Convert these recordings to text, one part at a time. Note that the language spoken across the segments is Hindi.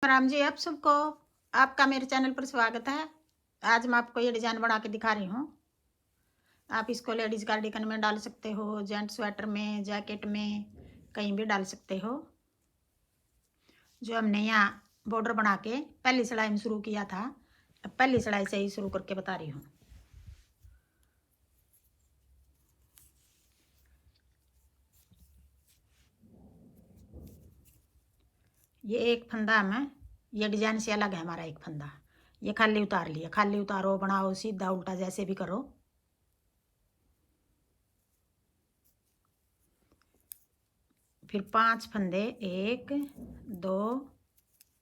राम जी आप सबको। आपका मेरे चैनल पर स्वागत है। आज मैं आपको ये डिज़ाइन बना के दिखा रही हूँ। आप इसको लेडीज़ कार्डिगन में डाल सकते हो, जेंट्स स्वेटर में, जैकेट में, कहीं भी डाल सकते हो। जो हमने यहाँ बॉर्डर बना के पहली सिलाई में शुरू किया था, अब पहली सिलाई से ही शुरू करके बता रही हूँ। ये एक फंदा में, ये डिजाइन से अलग है हमारा एक फंदा। ये खाली उतार लिया, खाली उतारो, बनाओ, सीधा उल्टा जैसे भी करो। फिर 5 फंदे, 1 2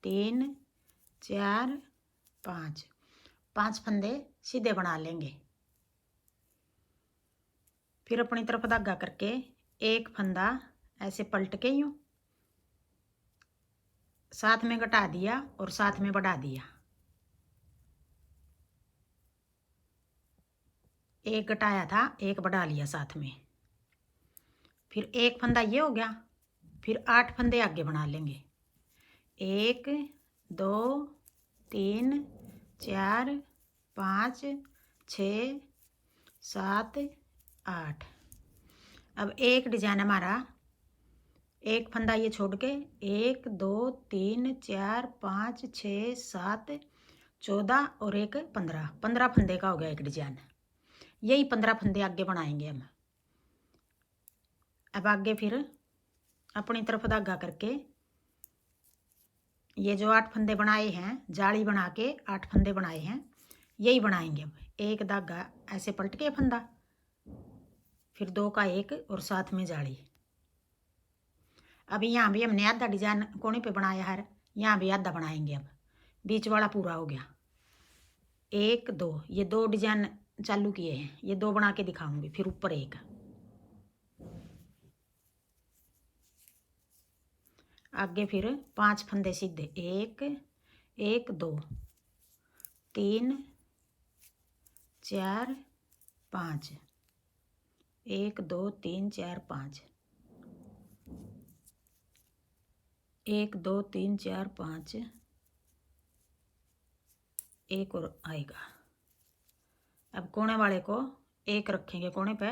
3 4 5 फंदे सीधे बना लेंगे। फिर अपनी तरफ धागा करके एक फंदा ऐसे पलट के यूं साथ में घटा दिया और साथ में बढ़ा दिया। एक घटाया था, एक बढ़ा लिया साथ में। फिर एक फंदा ये हो गया। फिर 8 फंदे आगे बना लेंगे। 1 2 3 4 5 6 7 8। अब एक डिजाइन हमारा, एक फंदा ये छोड़ के 1 2 3 4 5 6 7 14 और एक 15 फंदे का हो गया एक डिजाइन। यही 15 फंदे आगे बनाएंगे हम। अब आगे फिर अपनी तरफ धागा करके ये जो 8 फंदे बनाए हैं, जाली बना के 8 फंदे बनाए हैं, यही बनाएंगे अब। एक धागा ऐसे पलट के फंदा, फिर 2 का 1 और साथ में जाली। अब यहाँ भी हमने आधा डिजाइन कोने पे बनाया है, यहाँ भी आधा बनाएंगे। अब बीच वाला पूरा हो गया। 1 2, ये 2 डिजाइन चालू किए हैं, ये 2 बना के दिखाऊंगी। फिर ऊपर एक, आगे फिर 5 फंदे सीधे, 1 1 2 3 4 5 1 2 3 4 5 1 2 3 4 5 एक और आएगा। अब कोने वाले को एक रखेंगे कोने पे,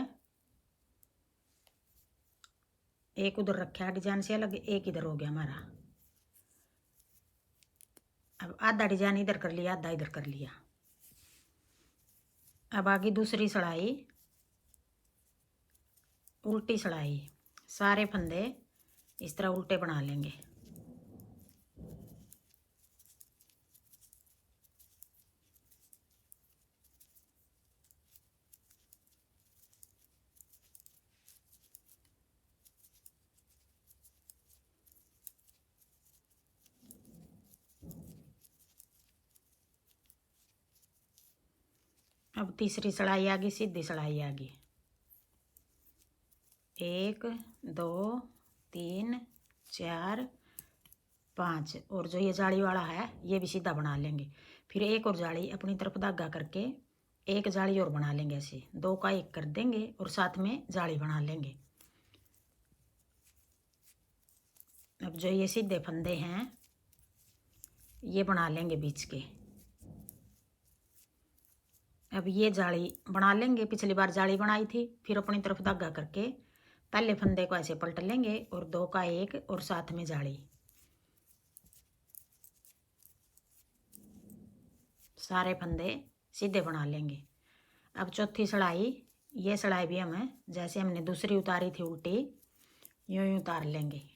एक उधर रखा डिजाइन से अलग, एक इधर हो गया हमारा। अब आधा डिजाइन इधर कर लिया, आधा इधर कर लिया। अब आगे दूसरी सिलाई, उल्टी सिलाई, सारे फंदे इस तरह उल्टे बना लेंगे। अब तीसरी सिलाई आ गई, सीधी सिलाई आ गई। 1 2 3 4 5 और जो ये जाली वाला है ये भी सीधा बना लेंगे। फिर एक और जाली अपनी तरफ धागा करके एक जाली और बना लेंगे। ऐसे 2 का 1 कर देंगे और साथ में जाली बना लेंगे। अब जो ये सीधे फंदे हैं ये बना लेंगे बीच के। अब ये जाली बना लेंगे, पिछली बार जाली बनाई थी। फिर अपनी तरफ धागा करके पहले फंदे को ऐसे पलट लेंगे और 2 का 1 और साथ में जाली। सारे फंदे सीधे बना लेंगे। अब चौथी सिलाई, ये सिलाई भी हमें जैसे हमने दूसरी उतारी थी उल्टी, यूं ही उतार लेंगे।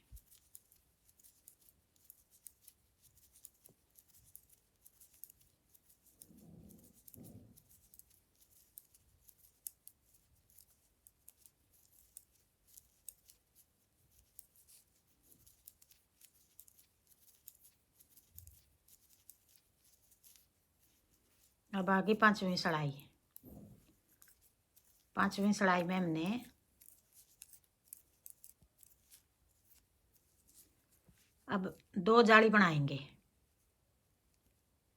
अब आगे पांचवी सिलाई, पांचवी सिलाई में हमने अब 2 जाली बनाएंगे।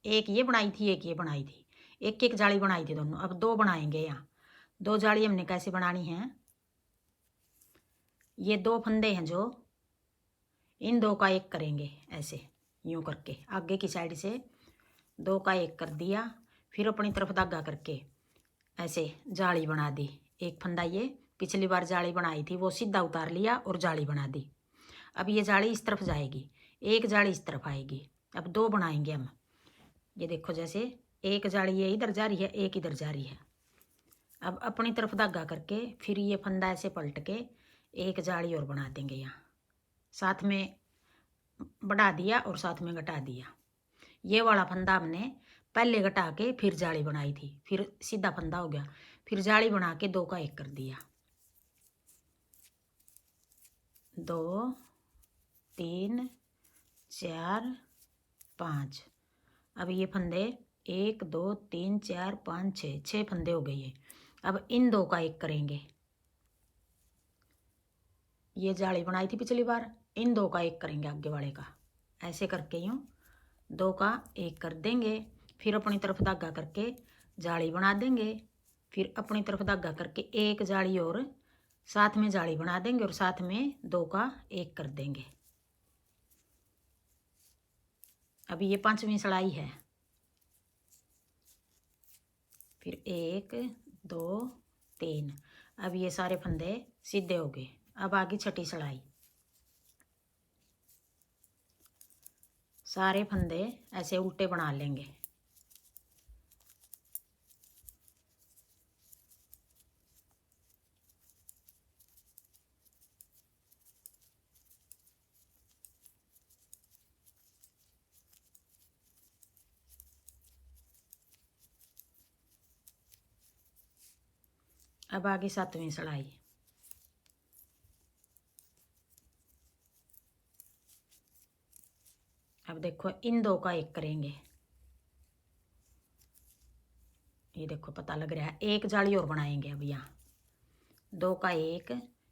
एक ये बनाई थी, एक ये बनाई थी, एक एक जाली बनाई थी दोनों। अब 2 बनाएंगे। यहाँ 2 जाली हमने कैसे बनानी है, ये 2 फंदे हैं जो इन 2 का 1 करेंगे ऐसे। यूँ करके आगे की साइड से 2 का 1 कर दिया। फिर अपनी तरफ धागा करके ऐसे जाली बना दी। एक फंदा ये पिछली बार जाली बनाई थी वो सीधा उतार लिया और जाली बना दी। अब ये जाली इस तरफ जाएगी, एक जाली इस तरफ आएगी। अब 2 बनाएंगे हम। ये देखो जैसे एक जाली ये इधर जा रही है, एक इधर जा रही है। अब अपनी तरफ धागा करके फिर ये फंदा ऐसे पलट के एक जाली और बना देंगे। यहाँ साथ में बढ़ा दिया और साथ में घटा दिया। ये वाला फंदा हमने पहले घटा के फिर जाली बनाई थी, फिर सीधा फंदा हो गया। फिर जाली बना के 2 का 1 कर दिया। 2 3 4 5। अब ये फंदे 1 2 3 4 5 6 फंदे हो गए ये। अब इन 2 का 1 करेंगे। ये जाली बनाई थी पिछली बार, इन 2 का 1 करेंगे आगे वाले का। ऐसे करके यूँ 2 का 1 कर देंगे। फिर अपनी तरफ धागा करके जाली बना देंगे। फिर अपनी तरफ धागा करके एक जाली और साथ में जाली बना देंगे और साथ में 2 का 1 कर देंगे। अभी ये 5वीं सलाई है। फिर 1 2 3। अब ये सारे फंदे सीधे हो गए। अब आगे 6ठी सलाई। सारे फंदे ऐसे उल्टे बना लेंगे। अब आगे 7वीं सलाई। अब देखो इन 2 का 1 करेंगे। ये देखो पता लग रहा है। एक जाली और बनाएंगे अब यहाँ 2 का 1।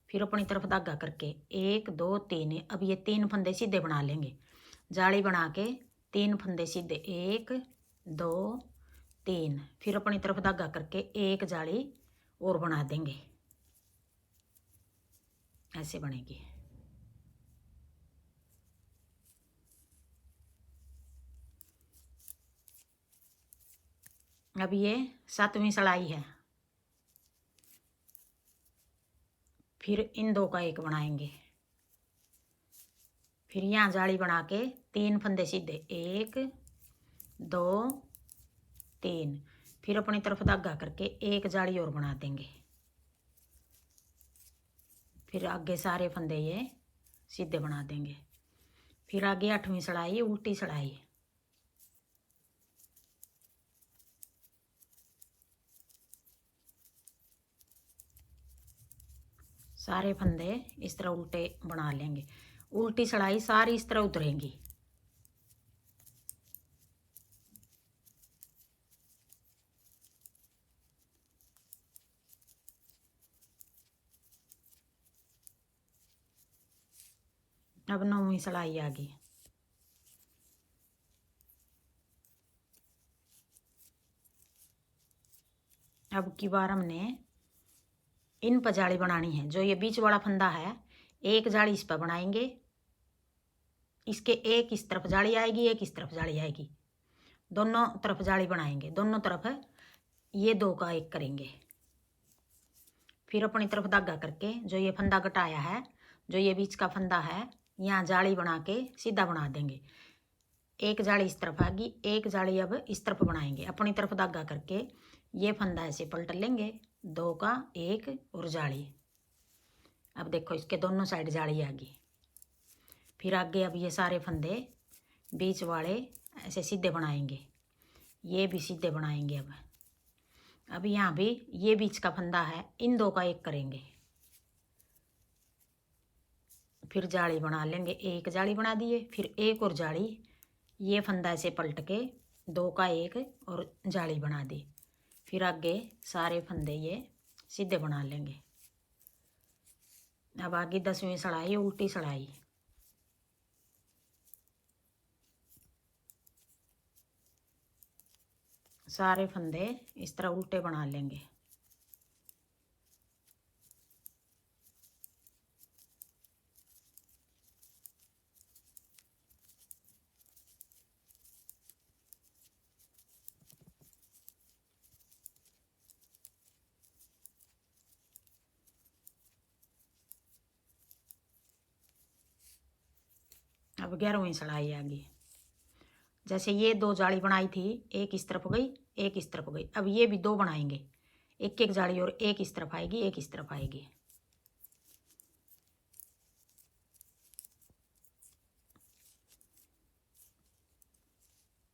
फिर अपनी तरफ धागा करके 1 2 3। अब ये 3 फंदे सीधे बना लेंगे। जाली बना के 3 फंदे सीधे 1 2 3। फिर अपनी तरफ धागा करके एक जाली और बना देंगे। ऐसे बनेगी। अब ये 7वीं सलाई है। फिर इन 2 का 1 बनाएंगे। फिर यहाँ जाली बना के 3 फंदे सीधे 1 2 3। फिर अपनी तरफ धागा करके एक जाली और बना देंगे। फिर आगे सारे फंदे ये सीधे बना देंगे। फिर आगे 8वीं सलाई उल्टी सलाई। सारे फंदे इस तरह उल्टे बना लेंगे। उल्टी सलाई सारी इस तरह उतरेंगी। अब 9वीं सलाई आ गई। अब की बार हमने इन पर जाली बनानी है। जो ये बीच वाला फंदा है एक जाली इस पर बनाएंगे। इसके एक इस तरफ जाली आएगी, एक इस तरफ जाली आएगी। दोनों तरफ जाली बनाएंगे। दोनों तरफ ये 2 का 1 करेंगे। फिर अपनी तरफ धागा करके जो ये फंदा घटाया है, जो ये बीच का फंदा है, यहाँ जाली बना के सीधा बना देंगे। एक जाली इस तरफ आएगी, एक जाली अब इस तरफ बनाएंगे। अपनी तरफ धागा करके ये फंदा ऐसे पलट लेंगे। 2 का 1 और जाली। अब देखो इसके दोनों साइड जाली आ गई। फिर आगे अब ये सारे फंदे बीच वाले ऐसे सीधे बनाएंगे। ये भी सीधे बनाएंगे। अब यहाँ भी ये बीच का फंदा है, इन 2 का 1 करेंगे। फिर जाली बना लेंगे। एक जाली बना दिए, फिर एक और जाली। ये फंदा ऐसे पलट के 2 का 1 और जाली बना दी। फिर आगे सारे फंदे ये सीधे बना लेंगे। अब आगे 10वीं सलाई उल्टी सलाई। सारे फंदे इस तरह उल्टे बना लेंगे। अब 11वीं सलाई आ गई। जैसे ये 2 जाली बनाई थी, एक इस तरफ गई, एक इस तरफ गई। अब ये भी 2 बनाएंगे, एक एक जाली, और एक इस तरफ आएगी, एक इस तरफ आएगी।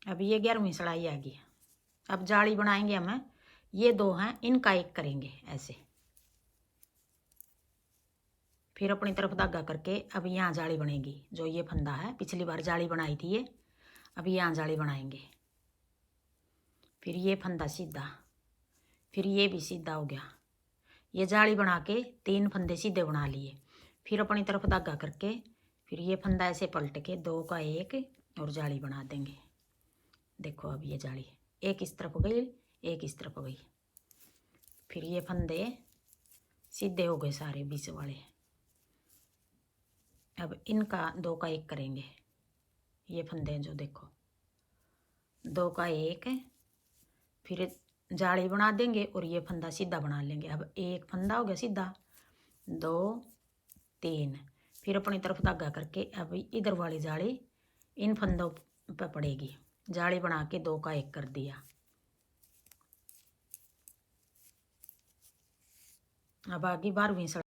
अब ये 11वीं सलाई आ गई। अब जाली बनाएंगे हम, ये 2 हैं, इनका एक करेंगे ऐसे। फिर अपनी तरफ धागा करके अब यहाँ जाली बनेगी। जो ये फंदा है, पिछली बार जाली बनाई थी ये, अब यहाँ जाली बनाएंगे। फिर ये फंदा सीधा, फिर ये भी सीधा हो गया। ये जाली बना के 3 फंदे सीधे बना लिए। फिर अपनी तरफ धागा करके फिर ये फंदा ऐसे पलट के 2 का 1 और जाली बना देंगे। देखो अब ये जाली एक इस तरफ गई, एक इस तरफ गई। फिर ये फंदे सीधे हो गए सारे 20 वाले। अब इनका 2 का 1 करेंगे। ये फंदे जो देखो 2 का 1, फिर जाली बना देंगे और ये फंदा सीधा बना लेंगे। अब एक फंदा हो गया सीधा, 2 3। फिर अपनी तरफ धागा करके अब इधर वाली जाली इन फंदों पर पड़ेगी। जाली बना के 2 का 1 कर दिया। अब आगे 12वीं